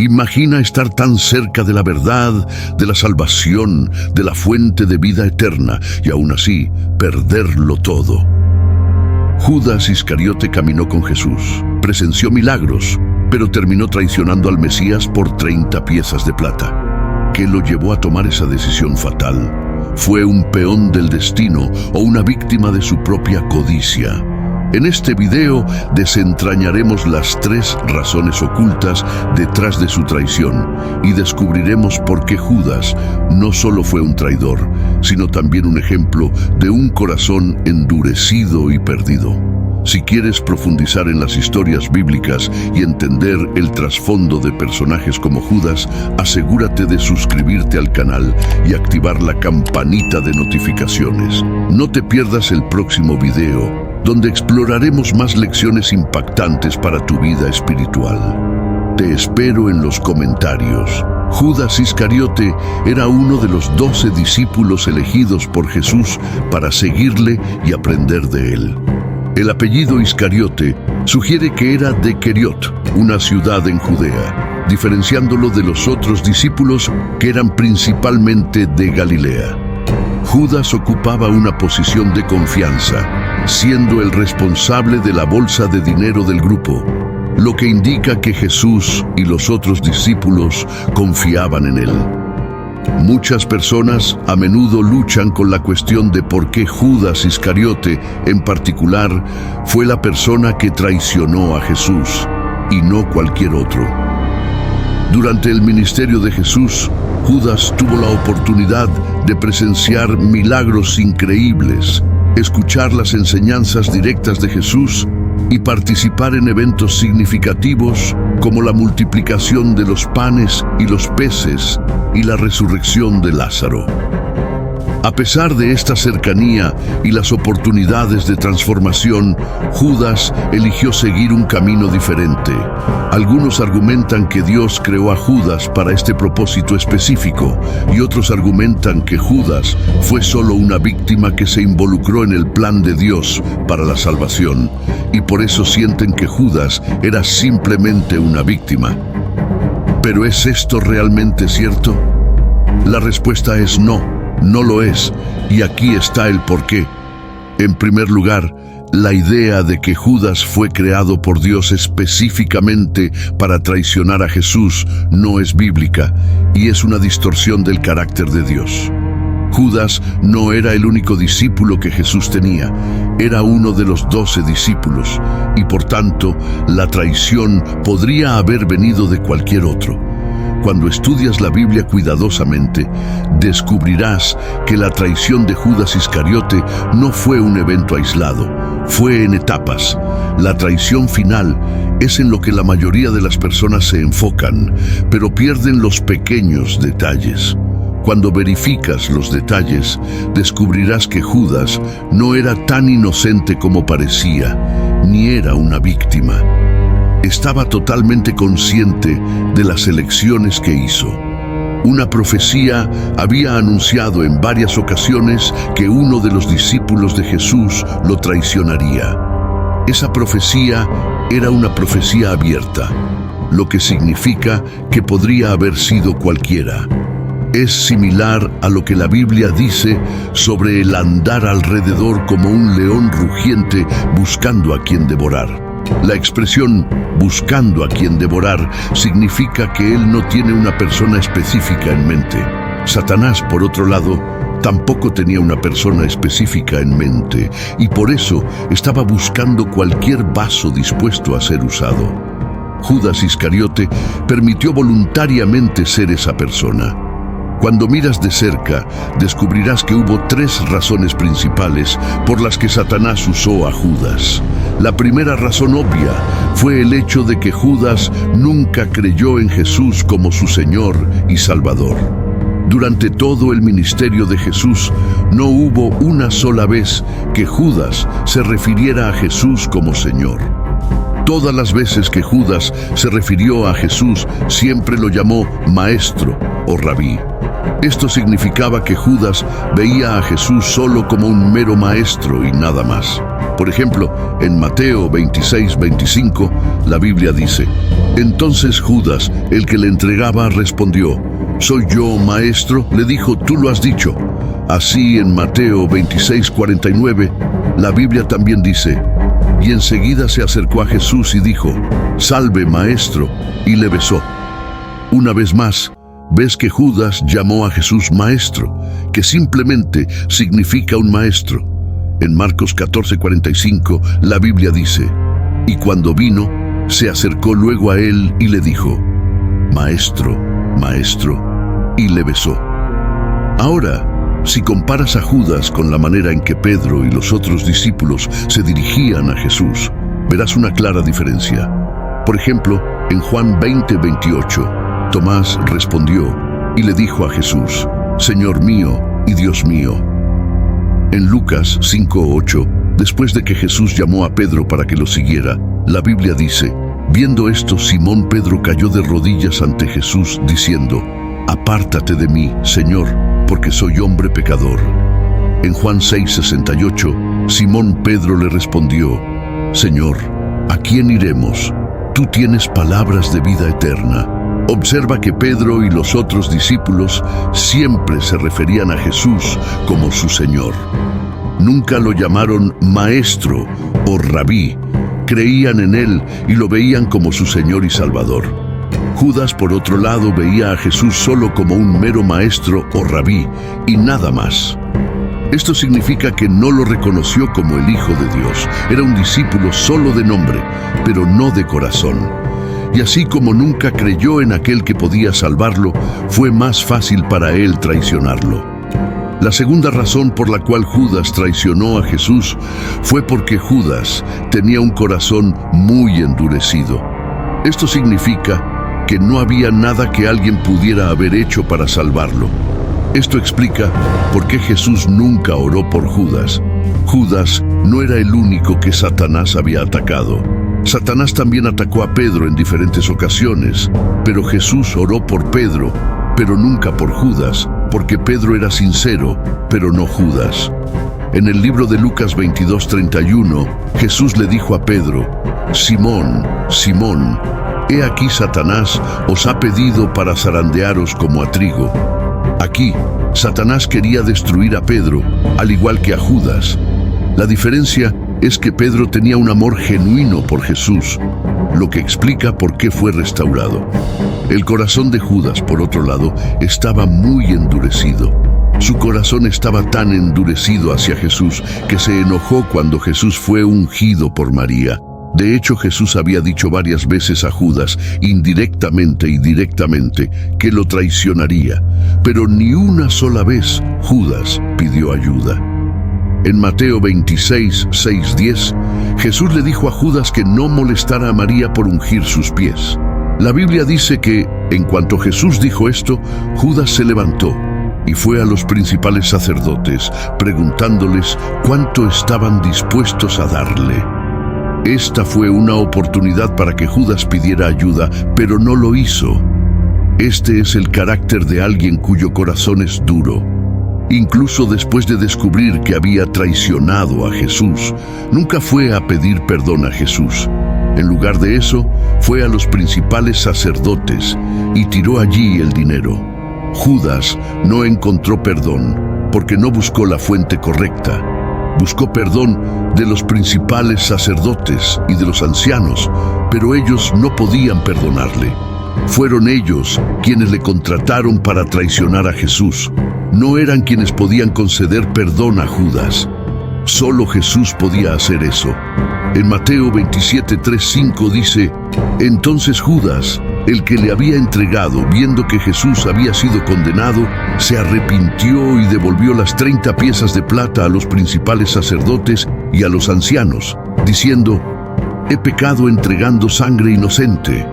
Imagina estar tan cerca de la verdad, de la salvación, de la fuente de vida eterna, y aún así perderlo todo. Judas Iscariote caminó con Jesús, presenció milagros, pero terminó traicionando al Mesías por 30 piezas de plata. ¿Qué lo llevó a tomar esa decisión fatal? ¿Fue un peón del destino o una víctima de su propia codicia? En este video desentrañaremos las 3 razones ocultas detrás de su traición y descubriremos por qué Judas no solo fue un traidor, sino también un ejemplo de un corazón endurecido y perdido. Si quieres profundizar en las historias bíblicas y entender el trasfondo de personajes como Judas, asegúrate de suscribirte al canal y activar la campanita de notificaciones. No te pierdas el próximo video, donde exploraremos más lecciones impactantes para tu vida espiritual. Te espero en los comentarios. Judas Iscariote era uno de los 12 discípulos elegidos por Jesús para seguirle y aprender de él. El apellido Iscariote sugiere que era de Queriot, una ciudad en Judea, diferenciándolo de los otros discípulos que eran principalmente de Galilea. Judas ocupaba una posición de confianza, siendo el responsable de la bolsa de dinero del grupo, lo que indica que Jesús y los otros discípulos confiaban en él. Muchas personas a menudo luchan con la cuestión de por qué Judas Iscariote, en particular, fue la persona que traicionó a Jesús y no cualquier otro. Durante el ministerio de Jesús, Judas tuvo la oportunidad de presenciar milagros increíbles, escuchar las enseñanzas directas de Jesús y participar en eventos significativos como la multiplicación de los panes y los peces y la resurrección de Lázaro. A pesar de esta cercanía y las oportunidades de transformación, Judas eligió seguir un camino diferente. Algunos argumentan que Dios creó a Judas para este propósito específico, y otros argumentan que Judas fue solo una víctima que se involucró en el plan de Dios para la salvación, y por eso sienten que Judas era simplemente una víctima. ¿Pero es esto realmente cierto? La respuesta es no. No lo es, y aquí está el porqué. En primer lugar, la idea de que Judas fue creado por Dios específicamente para traicionar a Jesús no es bíblica, y es una distorsión del carácter de Dios. Judas no era el único discípulo que Jesús tenía, era uno de los 12 discípulos, y por tanto, la traición podría haber venido de cualquier otro. Cuando estudias la Biblia cuidadosamente, descubrirás que la traición de Judas Iscariote no fue un evento aislado, fue en etapas. La traición final es en lo que la mayoría de las personas se enfocan, pero pierden los pequeños detalles. Cuando verificas los detalles, descubrirás que Judas no era tan inocente como parecía, ni era una víctima. Estaba totalmente consciente de las elecciones que hizo. Una profecía había anunciado en varias ocasiones que uno de los discípulos de Jesús lo traicionaría. Esa profecía era una profecía abierta, lo que significa que podría haber sido cualquiera. Es similar a lo que la Biblia dice sobre el andar alrededor como un león rugiente buscando a quien devorar. La expresión buscando a quien devorar significa que él no tiene una persona específica en mente. Satanás, por otro lado, tampoco tenía una persona específica en mente, y por eso estaba buscando cualquier vaso dispuesto a ser usado. Judas Iscariote permitió voluntariamente ser esa persona. Cuando miras de cerca, descubrirás que hubo 3 razones principales por las que Satanás usó a Judas. La primera razón obvia fue el hecho de que Judas nunca creyó en Jesús como su Señor y Salvador. Durante todo el ministerio de Jesús, no hubo una sola vez que Judas se refiriera a Jesús como Señor. Todas las veces que Judas se refirió a Jesús, siempre lo llamó Maestro o Rabí. Esto significaba que Judas veía a Jesús solo como un mero maestro y nada más. Por ejemplo, en Mateo 26:25, la Biblia dice: entonces Judas, el que le entregaba, respondió: ¿soy yo, maestro? Le dijo: tú lo has dicho. Así en Mateo 26:49, la Biblia también dice: y enseguida se acercó a Jesús y dijo: salve, maestro, y le besó. Una vez más, ves que Judas llamó a Jesús maestro, que simplemente significa un maestro. En Marcos 14:45, la Biblia dice: y cuando vino, se acercó luego a él y le dijo: maestro, maestro, y le besó. Ahora, si comparas a Judas con la manera en que Pedro y los otros discípulos se dirigían a Jesús, verás una clara diferencia. Por ejemplo, en Juan 20:28, Tomás respondió y le dijo a Jesús: Señor mío y Dios mío. En Lucas 5:8, después de que Jesús llamó a Pedro para que lo siguiera, la Biblia dice: viendo esto, Simón Pedro cayó de rodillas ante Jesús, diciendo: apártate de mí, Señor, porque soy hombre pecador. En Juan 6:68, Simón Pedro le respondió: Señor, ¿a quién iremos? Tú tienes palabras de vida eterna. Observa que Pedro y los otros discípulos siempre se referían a Jesús como su Señor. Nunca lo llamaron maestro o rabí. Creían en él y lo veían como su Señor y Salvador. Judas, por otro lado, veía a Jesús solo como un mero maestro o rabí y nada más. Esto significa que no lo reconoció como el Hijo de Dios. Era un discípulo solo de nombre, pero no de corazón. Y así como nunca creyó en aquel que podía salvarlo, fue más fácil para él traicionarlo. La segunda razón por la cual Judas traicionó a Jesús fue porque Judas tenía un corazón muy endurecido. Esto significa que no había nada que alguien pudiera haber hecho para salvarlo. Esto explica por qué Jesús nunca oró por Judas. Judas no era el único que Satanás había atacado. Satanás también atacó a Pedro en diferentes ocasiones, pero Jesús oró por Pedro, pero nunca por Judas, porque Pedro era sincero, pero no Judas. En el libro de Lucas 22:31, Jesús le dijo a Pedro: Simón, Simón, he aquí Satanás os ha pedido para zarandearos como a trigo. Aquí, Satanás quería destruir a Pedro, al igual que a Judas. La diferencia es que Pedro tenía un amor genuino por Jesús, lo que explica por qué fue restaurado. El corazón de Judas, por otro lado, estaba muy endurecido. Su corazón estaba tan endurecido hacia Jesús que se enojó cuando Jesús fue ungido por María. De hecho, Jesús había dicho varias veces a Judas, indirectamente y directamente, que lo traicionaría, pero ni una sola vez Judas pidió ayuda. En Mateo 26:6-10, Jesús le dijo a Judas que no molestara a María por ungir sus pies. La Biblia dice que, en cuanto Jesús dijo esto, Judas se levantó y fue a los principales sacerdotes, preguntándoles cuánto estaban dispuestos a darle. Esta fue una oportunidad para que Judas pidiera ayuda, pero no lo hizo. Este es el carácter de alguien cuyo corazón es duro. Incluso después de descubrir que había traicionado a Jesús, nunca fue a pedir perdón a Jesús. En lugar de eso, fue a los principales sacerdotes y tiró allí el dinero. Judas no encontró perdón porque no buscó la fuente correcta. Buscó perdón de los principales sacerdotes y de los ancianos, pero ellos no podían perdonarle. Fueron ellos quienes le contrataron para traicionar a Jesús. No eran quienes podían conceder perdón a Judas. Solo Jesús podía hacer eso. En Mateo 27:3-5 dice: entonces Judas, el que le había entregado, viendo que Jesús había sido condenado, se arrepintió y devolvió las 30 piezas de plata a los principales sacerdotes y a los ancianos, diciendo: he pecado entregando sangre inocente.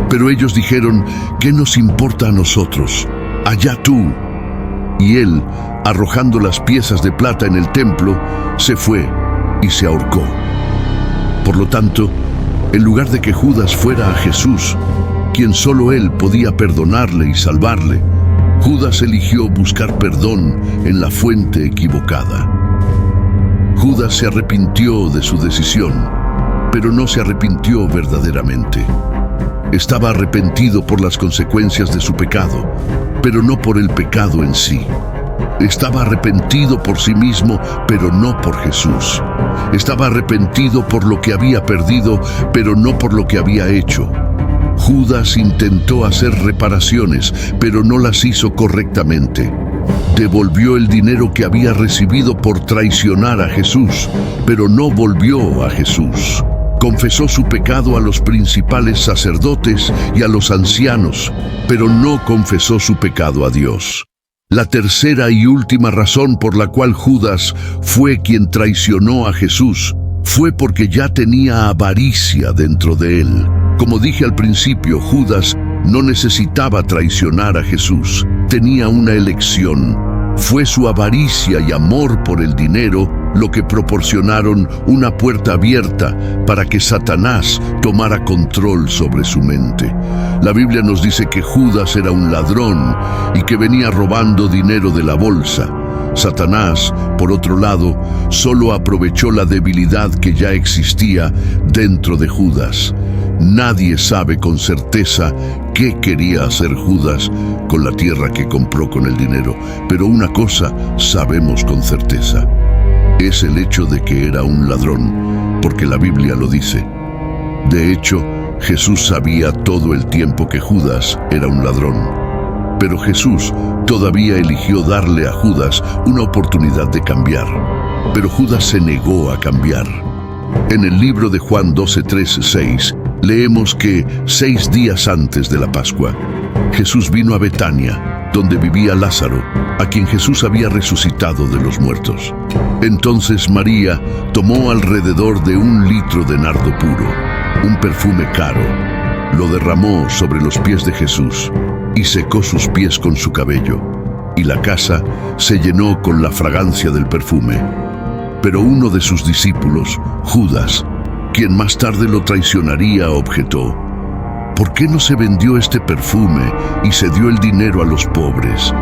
Pero ellos dijeron: ¿qué nos importa a nosotros? Allá tú. Y él, arrojando las piezas de plata en el templo, se fue y se ahorcó. Por lo tanto, en lugar de que Judas fuera a Jesús, quien solo él podía perdonarle y salvarle, Judas eligió buscar perdón en la fuente equivocada. Judas se arrepintió de su decisión, pero no se arrepintió verdaderamente. Estaba arrepentido por las consecuencias de su pecado, pero no por el pecado en sí. Estaba arrepentido por sí mismo, pero no por Jesús. Estaba arrepentido por lo que había perdido, pero no por lo que había hecho. Judas intentó hacer reparaciones, pero no las hizo correctamente. Devolvió el dinero que había recibido por traicionar a Jesús, pero no volvió a Jesús. Confesó su pecado a los principales sacerdotes y a los ancianos, pero no confesó su pecado a Dios. La tercera y última razón por la cual Judas fue quien traicionó a Jesús fue porque ya tenía avaricia dentro de él. Como dije al principio, Judas no necesitaba traicionar a Jesús, tenía una elección. Fue su avaricia y amor por el dinero lo que proporcionaron una puerta abierta para que Satanás tomara control sobre su mente. La Biblia nos dice que Judas era un ladrón y que venía robando dinero de la bolsa. Satanás, por otro lado, solo aprovechó la debilidad que ya existía dentro de Judas. Nadie sabe con certeza qué quería hacer Judas con la tierra que compró con el dinero, pero una cosa sabemos con certeza. Es el hecho de que era un ladrón, porque la Biblia lo dice. De hecho, Jesús sabía todo el tiempo que Judas era un ladrón. Pero Jesús todavía eligió darle a Judas una oportunidad de cambiar. Pero Judas se negó a cambiar. En el libro de Juan 12:3-6, leemos que 6 días antes de la Pascua, Jesús vino a Betania, donde vivía Lázaro, a quien Jesús había resucitado de los muertos. Entonces María tomó alrededor de 1 litro de nardo puro, un perfume caro, lo derramó sobre los pies de Jesús y secó sus pies con su cabello, y la casa se llenó con la fragancia del perfume. Pero uno de sus discípulos, Judas, quien más tarde lo traicionaría, objetó: ¿por qué no se vendió este perfume y se dio el dinero a los pobres?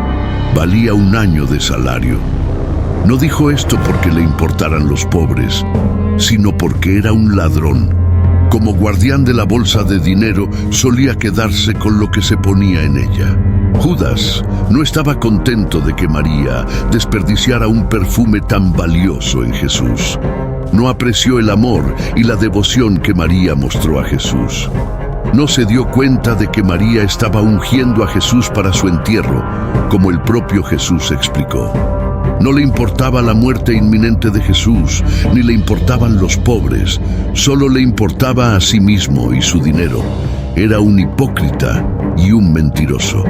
Valía 1 año de salario. No dijo esto porque le importaran los pobres, sino porque era un ladrón. Como guardián de la bolsa de dinero, solía quedarse con lo que se ponía en ella. Judas no estaba contento de que María desperdiciara un perfume tan valioso en Jesús. No apreció el amor y la devoción que María mostró a Jesús. No se dio cuenta de que María estaba ungiendo a Jesús para su entierro, como el propio Jesús explicó. No le importaba la muerte inminente de Jesús, ni le importaban los pobres, solo le importaba a sí mismo y su dinero. Era un hipócrita y un mentiroso.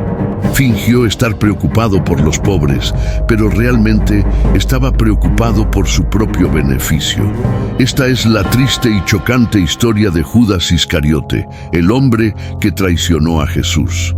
Fingió estar preocupado por los pobres, pero realmente estaba preocupado por su propio beneficio. Esta es la triste y chocante historia de Judas Iscariote, el hombre que traicionó a Jesús.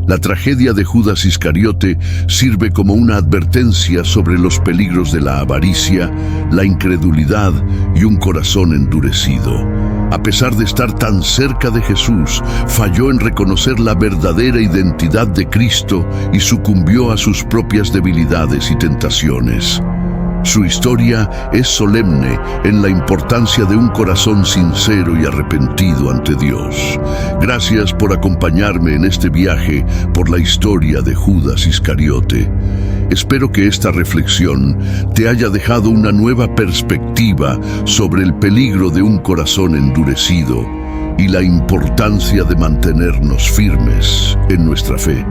La tragedia de Judas Iscariote sirve como una advertencia sobre los peligros de la avaricia, la incredulidad y un corazón endurecido. A pesar de estar tan cerca de Jesús, falló en reconocer la verdadera identidad de Cristo y sucumbió a sus propias debilidades y tentaciones. Su historia es solemne en la importancia de un corazón sincero y arrepentido ante Dios. Gracias por acompañarme en este viaje por la historia de Judas Iscariote. Espero que esta reflexión te haya dejado una nueva perspectiva sobre el peligro de un corazón endurecido y la importancia de mantenernos firmes en nuestra fe.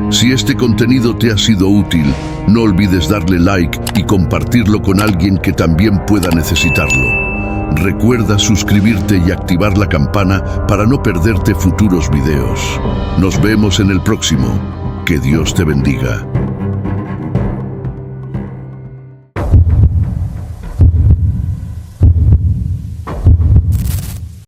Si este contenido te ha sido útil, no olvides darle like y compartirlo con alguien que también pueda necesitarlo. Recuerda suscribirte y activar la campana para no perderte futuros videos. Nos vemos en el próximo. Que Dios te bendiga.